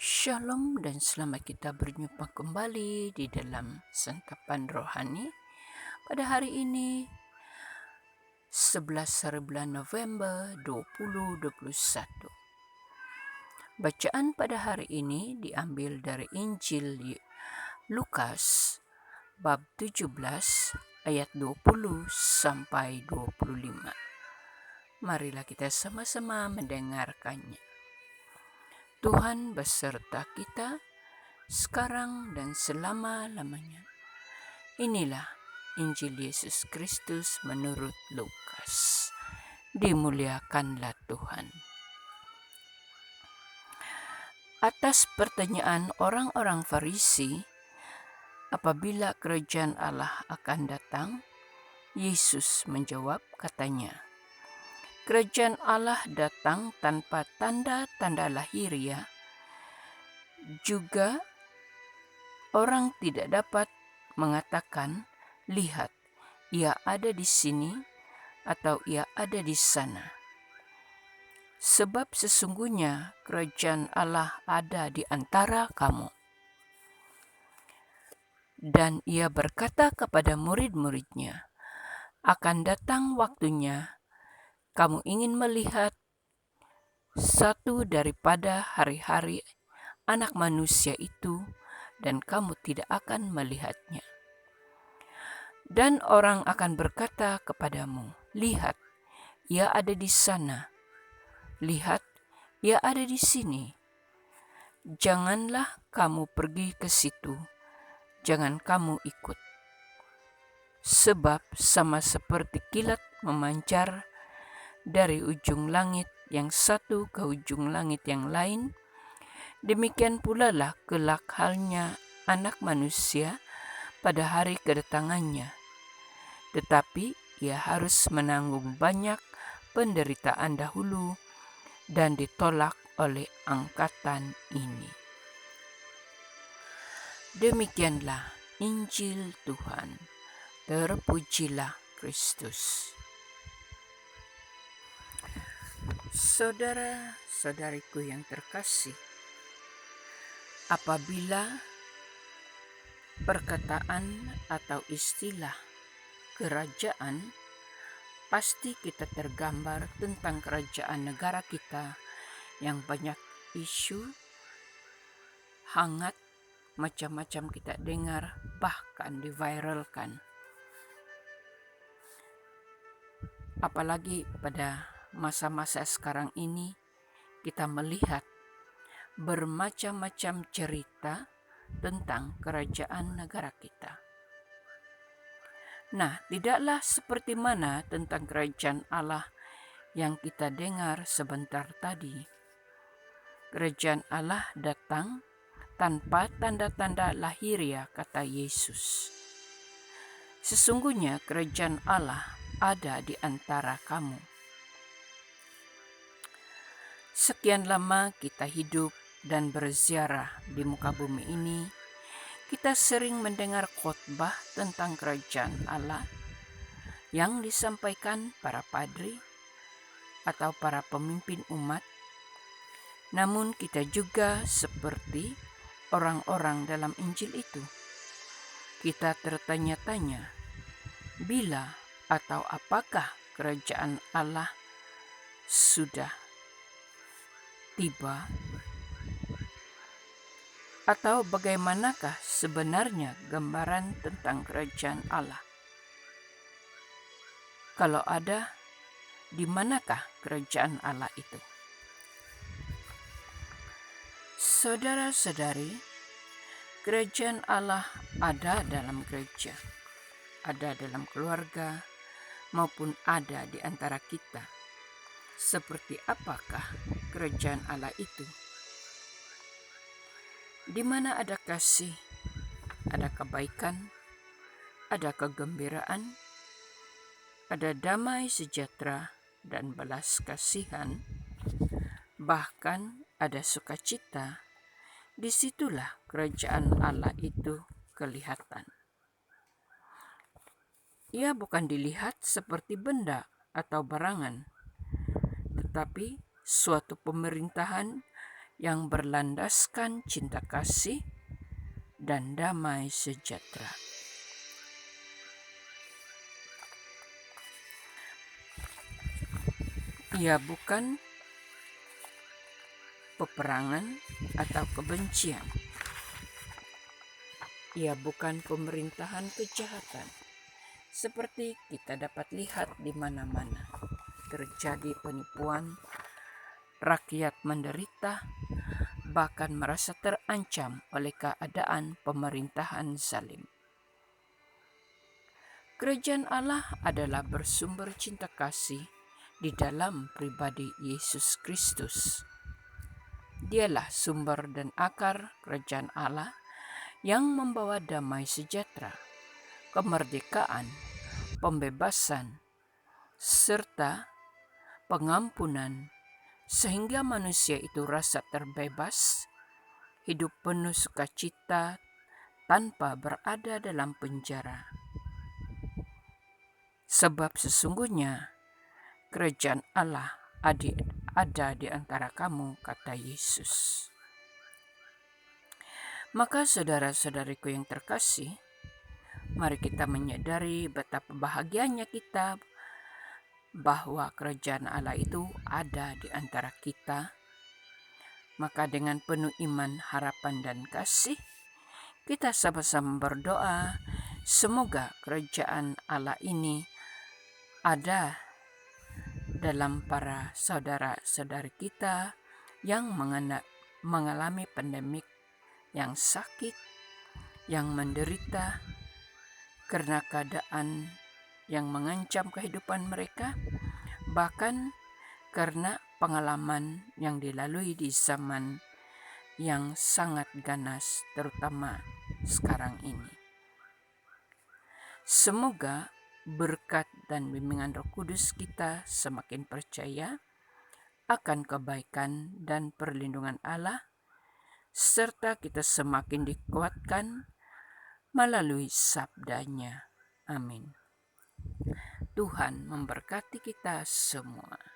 Shalom dan selamat kita berjumpa kembali di dalam santapan rohani pada hari ini 11 hari bulan November 2021. Bacaan pada hari ini diambil dari Injil Lukas bab 17 ayat 20 sampai 25. Marilah kita sama-sama mendengarkannya. Tuhan beserta kita sekarang dan selama-lamanya. Inilah Injil Yesus Kristus menurut Lukas. Dimuliakanlah Tuhan. Atas pertanyaan orang-orang Farisi, apabila kerajaan Allah akan datang, Yesus menjawab katanya, kerajaan Allah datang tanpa tanda-tanda lahiriah, juga orang tidak dapat mengatakan, lihat, ia ada di sini atau ia ada di sana. Sebab sesungguhnya kerajaan Allah ada di antara kamu. Dan ia berkata kepada murid-muridnya, akan datang waktunya kamu ingin melihat satu daripada hari-hari Anak Manusia itu, dan kamu tidak akan melihatnya. Dan orang akan berkata kepadamu, lihat, ia ada di sana. Lihat, ia ada di sini. Janganlah kamu pergi ke situ. Jangan kamu ikut. Sebab sama seperti kilat memancar dari ujung langit yang satu ke ujung langit yang lain, demikian pula lah kelak halnya Anak Manusia pada hari kedatangannya. Tetapi ia harus menanggung banyak penderitaan dahulu dan ditolak oleh angkatan ini. Demikianlah Injil Tuhan. Terpujilah Kristus. Saudara-saudariku yang terkasih, apabila perkataan atau istilah kerajaan, pasti kita tergambar tentang kerajaan negara kita yang banyak isu, hangat, macam-macam kita dengar, bahkan diviralkan. Apalagi pada masa-masa sekarang ini, kita melihat bermacam-macam cerita tentang kerajaan negara kita. Nah, tidaklah seperti mana tentang kerajaan Allah yang kita dengar sebentar tadi. Kerajaan Allah datang tanpa tanda-tanda lahiriah, kata Yesus. Sesungguhnya kerajaan Allah ada di antara kamu. Sekian lama kita hidup dan berziarah di muka bumi ini, kita sering mendengar khotbah tentang kerajaan Allah yang disampaikan para padri atau para pemimpin umat. Namun kita juga seperti orang-orang dalam Injil itu. Kita tertanya-tanya, bila atau apakah kerajaan Allah sudah tiba? Atau bagaimanakah sebenarnya gambaran tentang kerajaan Allah? Kalau ada, di manakah kerajaan Allah itu? Saudara-saudari, kerajaan Allah ada dalam gereja, ada dalam keluarga, maupun ada di antara kita. Seperti apakah kerajaan Allah itu? Di mana ada kasih, ada kebaikan, ada kegembiraan, ada damai sejahtera dan belas kasihan, bahkan ada sukacita, disitulah kerajaan Allah itu kelihatan. Ia bukan dilihat seperti benda atau barangan, tetapi suatu pemerintahan yang berlandaskan cinta kasih dan damai sejahtera. Ia bukan peperangan atau kebencian. Ia bukan pemerintahan kejahatan. Seperti kita dapat lihat di mana-mana. Terjadi penipuan, rakyat menderita, bahkan merasa terancam oleh keadaan pemerintahan zalim. Kerajaan Allah adalah bersumber cinta kasih di dalam pribadi Yesus Kristus. Dialah sumber dan akar kerajaan Allah yang membawa damai sejahtera, kemerdekaan, pembebasan, serta pengampunan, sehingga manusia itu rasa terbebas, hidup penuh sukacita tanpa berada dalam penjara. Sebab sesungguhnya kerajaan Allah ada di antara kamu, kata Yesus. Maka saudara-saudariku yang terkasih, mari kita menyadari betapa bahagianya kita bahwa kerajaan Allah itu ada di antara kita. Maka dengan penuh iman, harapan, dan kasih, kita sama-sama berdoa semoga kerajaan Allah ini ada dalam para saudara-saudari kita yang mengalami pandemik, yang sakit, yang menderita karena keadaan yang mengancam kehidupan mereka, bahkan karena pengalaman yang dilalui di zaman yang sangat ganas, terutama sekarang ini. Semoga berkat dan bimbingan Roh Kudus kita semakin percaya akan kebaikan dan perlindungan Allah, serta kita semakin dikuatkan melalui sabdanya. Amin. Tuhan memberkati kita semua.